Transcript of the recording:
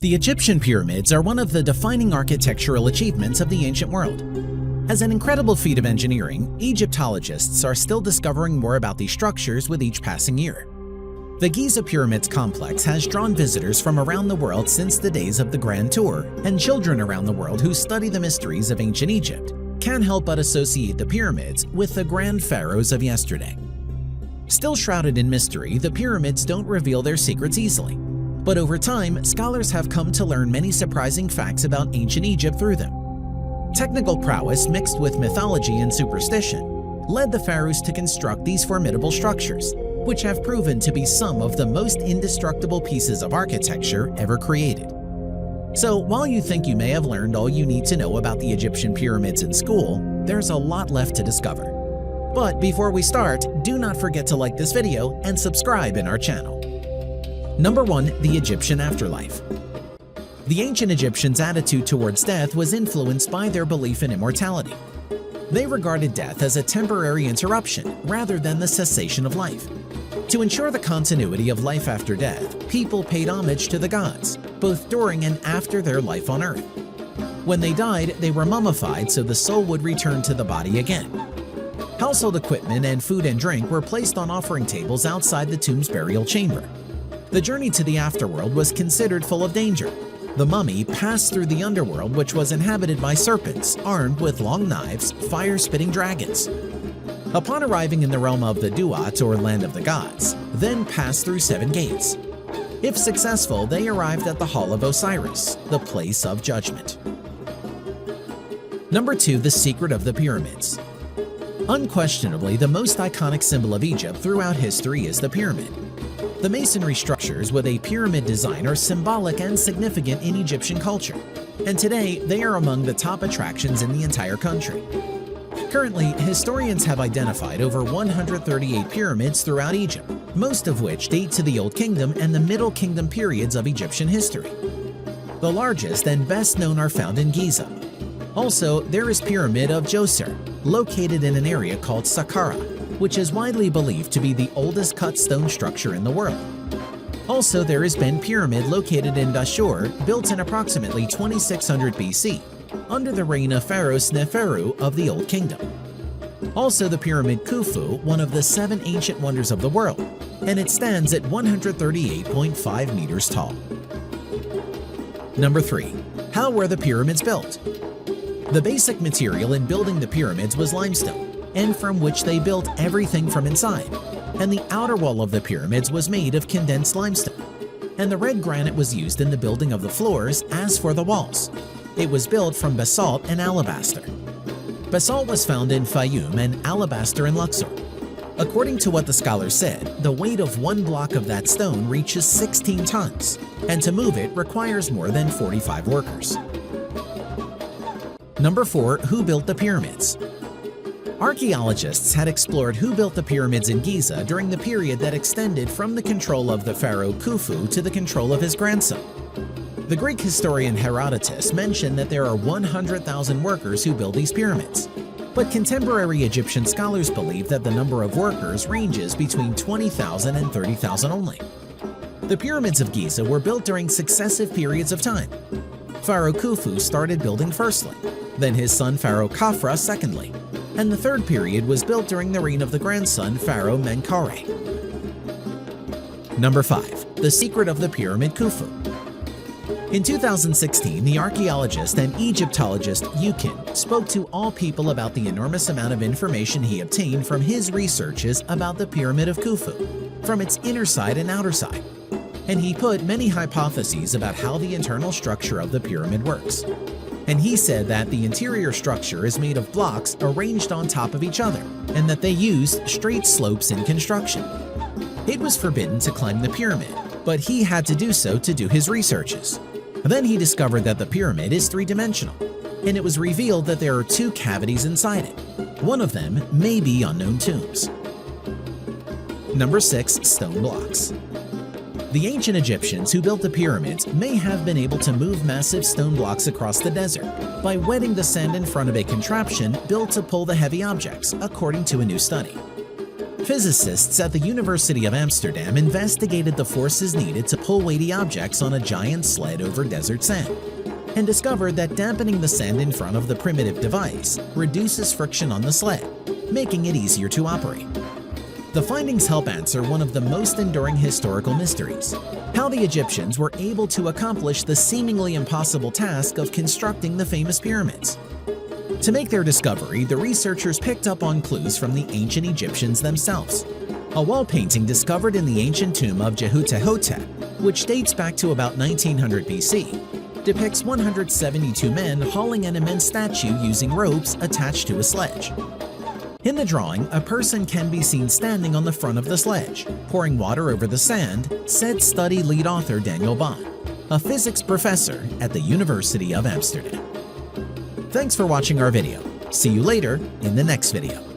The Egyptian pyramids are one of the defining architectural achievements of the ancient world. As an incredible feat of engineering, Egyptologists are still discovering more about these structures with each passing year. The Giza Pyramids complex has drawn visitors from around the world since the days of the Grand Tour, and children around the world who study the mysteries of ancient Egypt can't help but associate the pyramids with the grand pharaohs of yesterday. Still shrouded in mystery, the pyramids don't reveal their secrets easily. But over time, scholars have come to learn many surprising facts about ancient Egypt through them. Technical prowess mixed with mythology and superstition led the pharaohs to construct these formidable structures, which have proven to be some of the most indestructible pieces of architecture ever created. So while you think you may have learned all you need to know about the Egyptian pyramids in school, there's a lot left to discover. But before we start, do not forget to like this video and subscribe in our channel. Number 1. The Egyptian afterlife. The ancient Egyptians' attitude towards death was influenced by their belief in immortality. They regarded death as a temporary interruption rather than the cessation of life. To ensure the continuity of life after death, people paid homage to the gods, both during and after their life on earth. When they died, they were mummified so the soul would return to the body again. Household equipment and food and drink were placed on offering tables outside the tomb's burial chamber. The journey to the afterworld was considered full of danger. The mummy passed through the underworld, which was inhabited by serpents armed with long knives, fire-spitting dragons. Upon arriving in the realm of the Duat, or land of the gods, then passed through 7 gates. If successful, they arrived at the Hall of Osiris, the place of judgment. Number 2. The secret of the pyramids. Unquestionably, the most iconic symbol of Egypt throughout history is the pyramid. The masonry structures with a pyramid design are symbolic and significant in Egyptian culture, and today they are among the top attractions in the entire country. Currently, historians have identified over 138 pyramids throughout Egypt, most of which date to the Old Kingdom and the Middle Kingdom periods of Egyptian history. The largest and best known are found in Giza. Also, there is Pyramid of Djoser, located in an area called Saqqara, which is widely believed to be the oldest cut stone structure in the world. Also, there is Ben Pyramid located in Dashur, built in approximately 2600 BC, under the reign of Pharaoh Sneferu of the Old Kingdom. Also, the Pyramid Khufu, one of the 7 ancient wonders of the world, and it stands at 138.5 meters tall. Number 3. How were the pyramids built? The basic material in building the pyramids was limestone, and from which they built everything from inside, and the outer wall of the pyramids was made of condensed limestone, and the red granite was used in the building of the floors. As for the walls, it was built from basalt and alabaster. Basalt was found in Fayum and alabaster in Luxor. According to what the scholars said, the weight of one block of that stone reaches 16 tons, and to move it requires more than 45 workers. Number 4. Who built the pyramids? Archaeologists had explored who built the pyramids in Giza during the period that extended from the control of the pharaoh Khufu to the control of his grandson. The Greek historian Herodotus mentioned that there are 100,000 workers who build these pyramids, but contemporary Egyptian scholars believe that the number of workers ranges between 20,000 and 30,000 only. The pyramids of Giza were built during successive periods of time. Pharaoh Khufu started building firstly, then his son Pharaoh Khafra secondly, and the third period was built during the reign of the grandson Pharaoh Menkaure. Number 5. The secret of the Pyramid Khufu. In 2016, the archaeologist and Egyptologist Yukin spoke to all people about the enormous amount of information he obtained from his researches about the Pyramid of Khufu, from its inner side and outer side, and he put many hypotheses about how the internal structure of the pyramid works. And he said that the interior structure is made of blocks arranged on top of each other, and that they used straight slopes in construction. It was forbidden to climb the pyramid, but he had to do so to do his researches. Then he discovered that the pyramid is 3-dimensional, and it was revealed that there are 2 cavities inside it. One of them may be unknown tombs. Number 6. Stone blocks. The ancient Egyptians who built the pyramids may have been able to move massive stone blocks across the desert by wetting the sand in front of a contraption built to pull the heavy objects, according to a new study. Physicists at the University of Amsterdam investigated the forces needed to pull weighty objects on a giant sled over desert sand, and discovered that dampening the sand in front of the primitive device reduces friction on the sled, making it easier to operate. The findings help answer one of the most enduring historical mysteries: how the Egyptians were able to accomplish the seemingly impossible task of constructing the famous pyramids. To make their discovery, the researchers picked up on clues from the ancient Egyptians themselves. A wall painting discovered in the ancient tomb of Jehutehotep, which dates back to about 1900 BC, depicts 172 men hauling an immense statue using ropes attached to a sledge. In the drawing, a person can be seen standing on the front of the sledge, pouring water over the sand, said study lead author Daniel Bond, a physics professor at the University of Amsterdam. Thanks for watching our video. See you later in the next video.